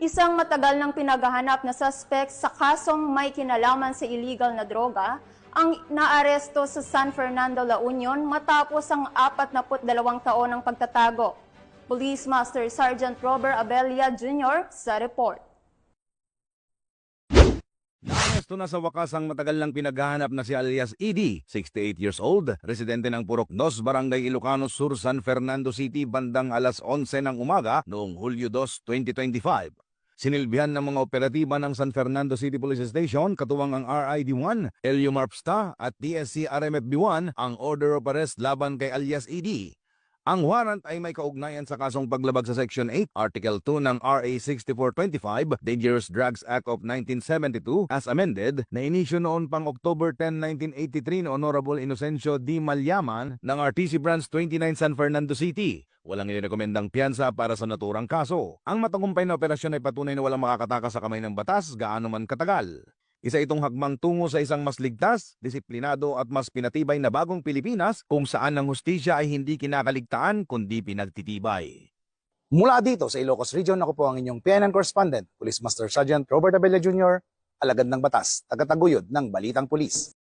Isang matagal nang pinaghahanap na suspect sa kasong may kinalaman sa illegal na droga ang naaresto sa San Fernando, La Union matapos ang 42 taon ng pagtatago. Police Master Sergeant Robert Abella Jr. sa report. Naaresto na sa wakas ang matagal lang pinaghahanap na si alias ED, 68 years old, residente ng Purok 2, Barangay Ilocano Sur, San Fernando City, bandang alas 11 ng umaga noong Hulyo 2, 2025. Sinilbihan ng mga operatiba ng San Fernando City Police Station, katuwang ang RID-1, LU MARPSTA at DSC RMFB-1 ang order of arrest laban kay alias ED. Ang warrant ay may kaugnayan sa kasong paglabag sa Section 8, Article 2 ng RA 6425, Dangerous Drugs Act of 1972 as amended, na inisyo noon pang October 10, 1983 ni Honorable Inocencio D. Malyaman ng RTC Branch 29 San Fernando City. Walang inirekomendang piyansa para sa naturang kaso. Ang matagumpay na operasyon ay patunay na walang makakatakas sa kamay ng batas gaano man katagal. Isa itong hagmang tungo sa isang mas ligtas, disiplinado at mas pinatibay na bagong Pilipinas kung saan ang hustisya ay hindi kinakaligtaan kundi pinagtitibay. Mula dito sa Ilocos Region, ako po ang inyong PNN correspondent, Police Master Sergeant Robert Abella Jr., alagad ng batas, tagataguyod ng Balitang Pulis.